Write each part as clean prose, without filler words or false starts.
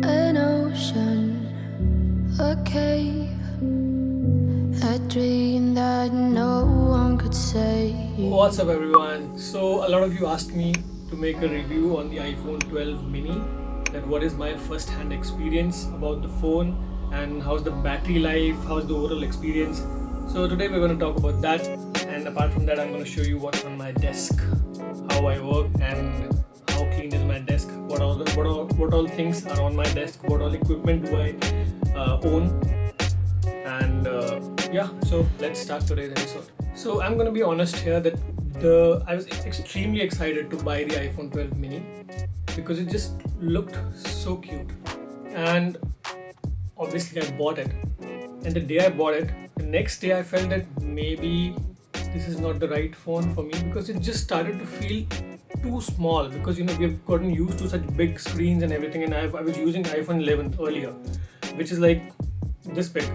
An ocean, a cave, a dream that no one could save. What's up everyone? So a lot of you asked me to make a review on the iPhone 12 mini, that what is my first hand experience about the phone and how's the battery life, how's the overall experience. So today we're going to talk about that, and apart from that I'm going to show you what's on my desk, how I work and how clean is my desk, what all things are on my desk, what all equipment do I own, and yeah, so let's start today's episode. So I'm going to be honest here that I was extremely excited to buy the iPhone 12 mini because it just looked so cute, and obviously I bought it, and the day I bought it, the next day I felt that maybe this is not the right phone for me because it just started to feel too small, because we've gotten used to such big screens and everything, and I was using iPhone 11 earlier, which is like this big.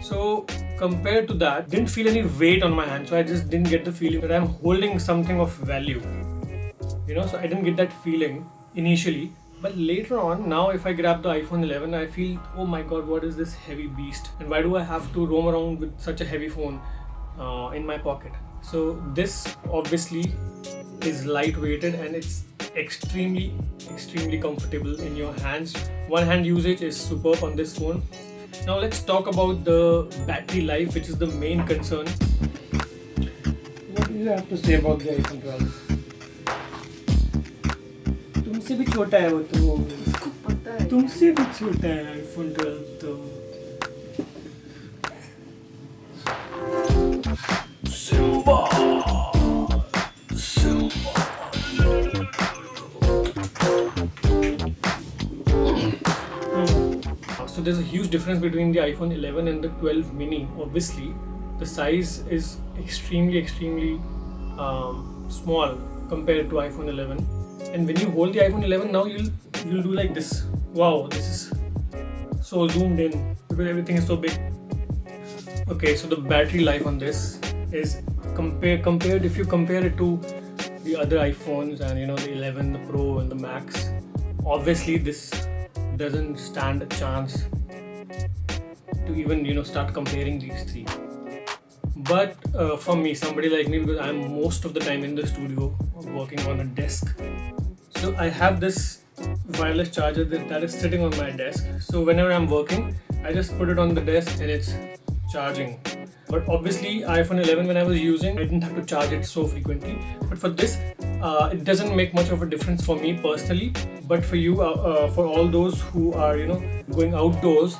So compared to that, didn't feel any weight on my hand, so I just didn't get the feeling that I'm holding something of value. So I didn't get that feeling initially. But later on, now if I grab the iPhone 11, I feel, oh my god, what is this heavy beast? And why do I have to roam around with such a heavy phone in my pocket? So this obviously is lightweighted and it's extremely comfortable in your hands. One hand usage is superb on this phone. Now let's talk about the battery life, which is the main concern. What do you have to say about the iPhone 12? तुमसे भी छोटा है वो तो, उसको पता है, तुमसे भी छोटा है iPhone 12 तो. So there's a huge difference between the iPhone 11 and the 12 mini. Obviously, the size is extremely small compared to iPhone 11. And when you hold the iPhone 11 now, you'll do like this. Wow, this is so zoomed in because everything is so big. Okay, so the battery life on this is compared if you compare it to the other iPhones and the 11, the Pro and the Max, obviously this doesn't stand a chance to even start comparing these three. But for me, somebody like me, because I'm most of the time in the studio working on a desk, so I have this wireless charger that is sitting on my desk. So whenever I'm working, I just put it on the desk and it's charging. But obviously iPhone 11, when I was using, I didn't have to charge it so frequently. But for this, it doesn't make much of a difference for me personally. But for you, for all those who are going outdoors,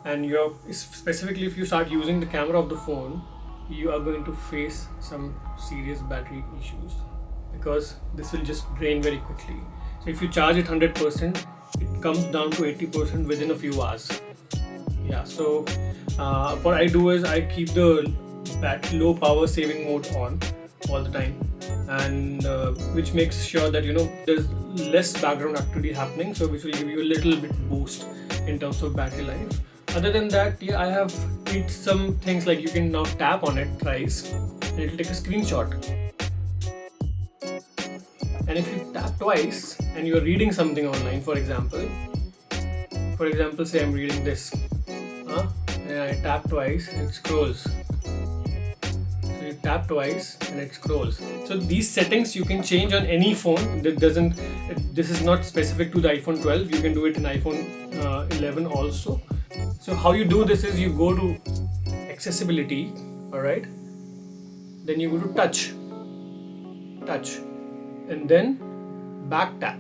and specifically if you start using the camera of the phone, you are going to face some serious battery issues, because this will just drain very quickly. So if you charge it 100%, it comes down to 80% within a few hours. Yeah, so what I do is I keep the low power saving mode on all the time, and which makes sure that there's less background activity happening, so which will give you a little bit boost in terms of battery life. Other than that, yeah, I have tweaked some things, like you can now tap on it thrice and it will take a screenshot. And if you tap twice and you're reading something online, for example, say I'm reading this, and I tap twice and it scrolls. So you tap twice and it scrolls. So these settings you can change on any phone. This is not specific to the iPhone 12. You can do it in iPhone 11 also. So how you do this is you go to accessibility, alright, then you go to touch, and then back tap.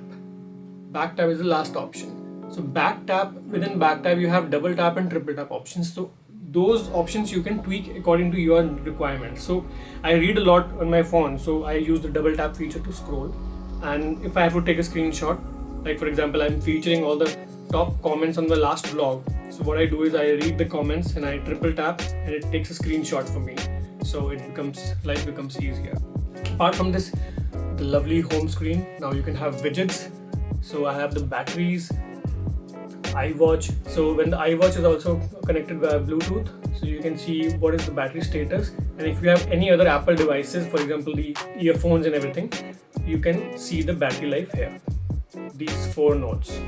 Back tap is the last option. So within back tap you have double tap and triple tap options. So those options you can tweak according to your requirements. So I read a lot on my phone, so I use the double tap feature to scroll. And if I have to take a screenshot, like for example, I'm featuring all the top comments on the last vlog. So what I do is I read the comments and I triple tap and it takes a screenshot for me. So life becomes easier. Apart from this, the lovely home screen, now you can have widgets. So I have the batteries, iWatch. So when the iWatch is also connected via Bluetooth, so you can see what is the battery status, and if you have any other Apple devices, for example the earphones and everything, you can see the battery life here. These 4 nodes.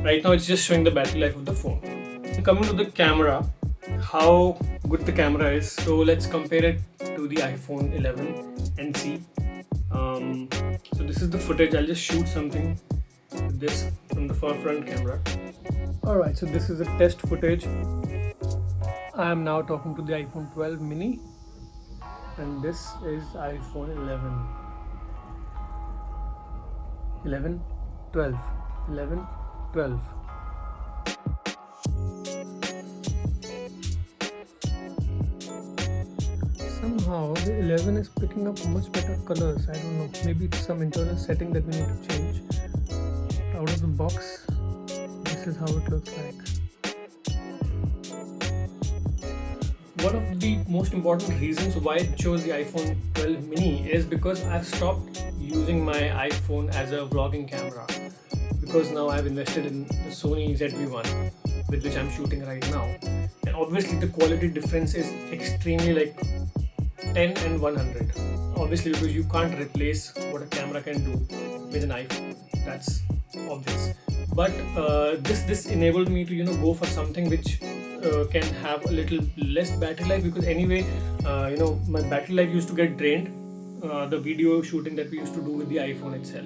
Right now it's just showing the battery life of the phone. Coming to the camera, how good the camera is. So let's compare it to the iPhone 11 and see. So this is the footage. I'll just shoot something with this from the front camera. Alright, so this is the test footage. I am now talking to the iPhone 12 mini, and this is iPhone 11, 12, 11, 12. Somehow the 11 is picking up much better colors. I don't know, maybe it's some internal setting that we need to change. Out of the box, this is how it looks like. One of the most important reasons why I chose the iPhone 12 mini is because I've stopped using my iPhone as a vlogging camera, because now I've invested in the Sony ZV-1 with which I'm shooting right now, and obviously the quality difference is extremely like 10 and 100, obviously, because you can't replace what a camera can do with an iPhone, that's obvious. But this enabled me to go for something which can have a little less battery life, because anyway my battery life used to get drained, the video shooting that we used to do with the iPhone itself.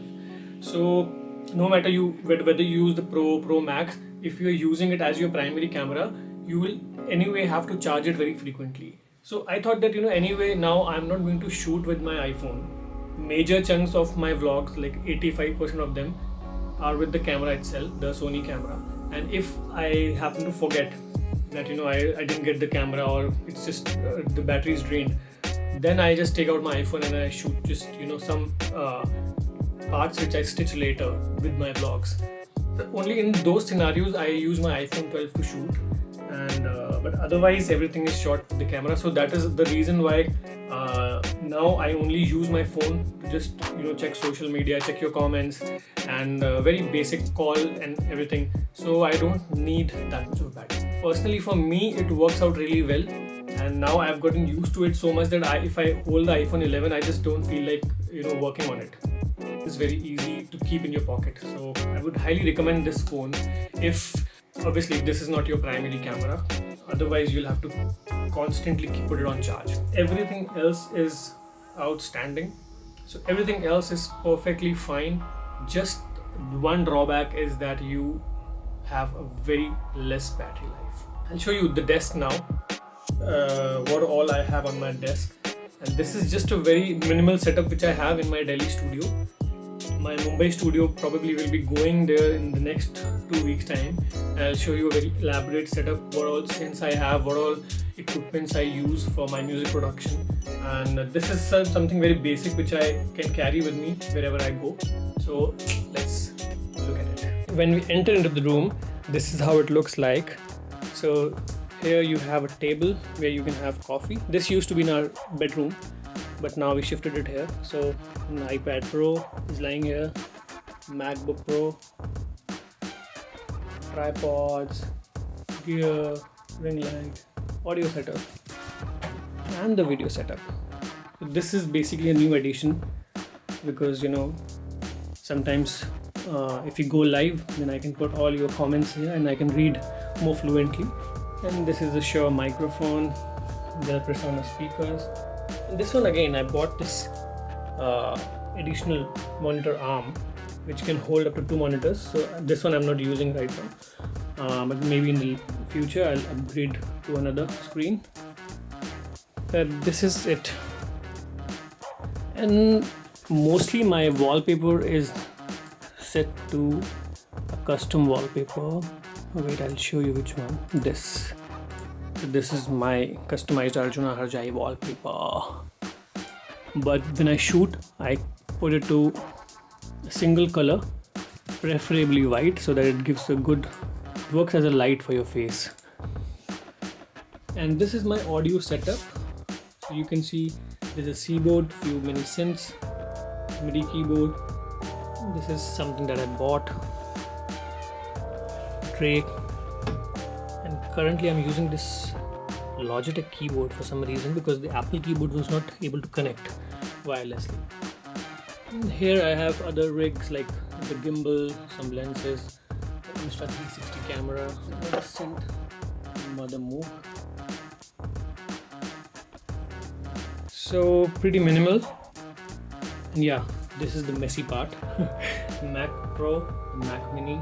So no matter whether you use the Pro Max, if you are using it as your primary camera, you will anyway have to charge it very frequently. So I thought that anyway now I'm not going to shoot with my iPhone. Major chunks of my vlogs, like 85% of them, are with the camera itself, the Sony camera. And if I happen to forget that I didn't get the camera, or it's just the battery is drained, then I just take out my iPhone and I shoot just some parts which I stitch later with my vlogs. Only in those scenarios I use my iPhone 12 to shoot, and but otherwise everything is shot with the camera. So that is the reason why now I only use my phone to just check social media, check your comments, and very basic call and everything. So I don't need that much of battery. Personally, for me it works out really well, and now I've gotten used to it so much that if I hold the iPhone 11, I just don't feel like working on it. It's very easy to keep in your pocket. So I would highly recommend this phone if obviously this is not your primary camera. Otherwise you'll have to constantly put it on charge. Everything else is outstanding. So everything else is perfectly fine. Just one drawback is that you have a very less battery life. I'll show you the desk now, what all I have on my desk. And this is just a very minimal setup which I have in my Delhi studio. My Mumbai studio probably will be going there in the next 2 weeks time. I'll show you a very elaborate setup, what all synths I have, what all equipments I use for my music production. And this is something very basic which I can carry with me wherever I go. So let's look at it. When we enter into the room, this is how it looks like. So here you have a table where you can have coffee. This used to be in our bedroom, but now we shifted it here. So an iPad Pro is lying here, MacBook Pro, tripods, gear, ring light, audio setup, and the video setup. So this is basically a new addition, because sometimes if you go live, then I can put all your comments here and I can read more fluently. And this is a Shure microphone, there are Persona speakers. And this one again, I bought this additional monitor arm which can hold up to 2 monitors. So this one I'm not using right now, but maybe in the future I'll upgrade to another screen. This is it. And mostly my wallpaper is set to a custom wallpaper. Wait, I'll show you which one. This is my customized Arjuna Harjai wallpaper. But when I shoot, I put it to a single color, preferably white, so that it gives works as a light for your face. And this is my audio setup. So you can see there's a keyboard, few mini synths, MIDI keyboard. This is something that I bought. tray, and currently I'm using this Logitech keyboard for some reason because the Apple keyboard was not able to connect wirelessly. And here I have other rigs like the gimbal, some lenses, the Insta360 camera, another synth, mother move. So pretty minimal. And yeah, this is the messy part. Mac Pro, Mac Mini,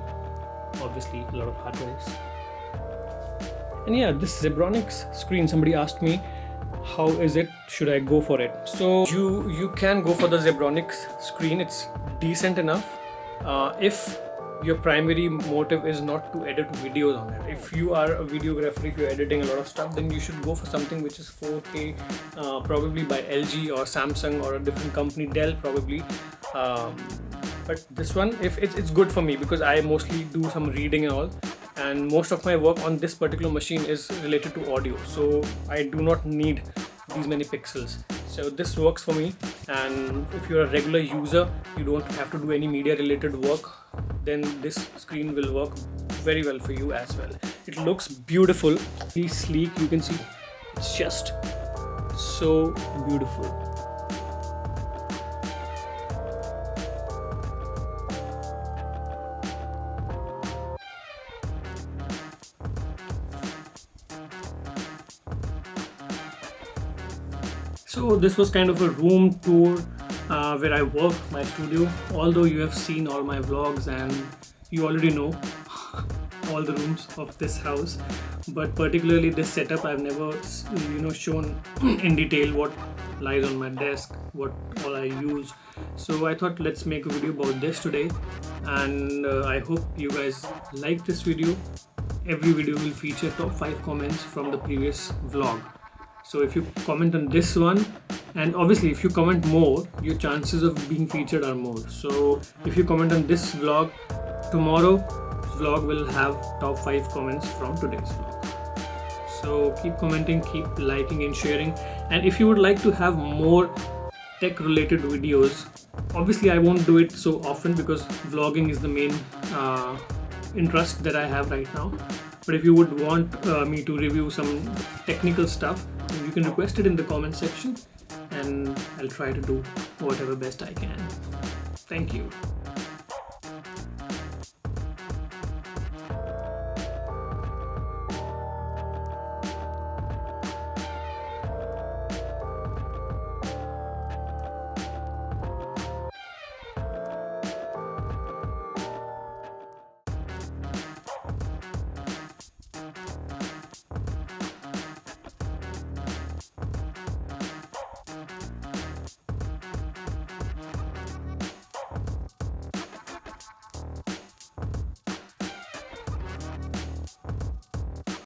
obviously a lot of hard drives. And yeah, this Zebronics screen, somebody asked me, how is it, should I go for it? So you can go for the Zebronics screen. It's decent enough if your primary motive is not to edit videos on it. If you are a videographer, if you're editing a lot of stuff, then you should go for something which is 4K, probably by LG or Samsung or a different company, Dell probably. But this one, if it's good for me because I mostly do some reading and all, and most of my work on this particular machine is related to audio, so I do not need these many pixels. So this works for me, and if you're a regular user, you don't have to do any media related work, then this screen will work very well for you as well. It looks beautiful, really sleek. You can see it's just so beautiful. So this was kind of a room tour where I work, my studio. Although you have seen all my vlogs and you already know all the rooms of this house, but particularly this setup I've never shown in detail what lies on my desk, what all I use. So I thought let's make a video about this today, and I hope you guys like this video. Every video will feature top 5 comments from the previous vlog. So if you comment on this one, and obviously if you comment more, your chances of being featured are more. So if you comment on this vlog, tomorrow's vlog will have top 5 comments from today's vlog. So keep commenting, keep liking and sharing. And if you would like to have more tech related videos, obviously I won't do it so often because vlogging is the main interest that I have right now. But if you would want me to review some technical stuff, you can request it in the comment section and I'll try to do whatever best I can. Thank you.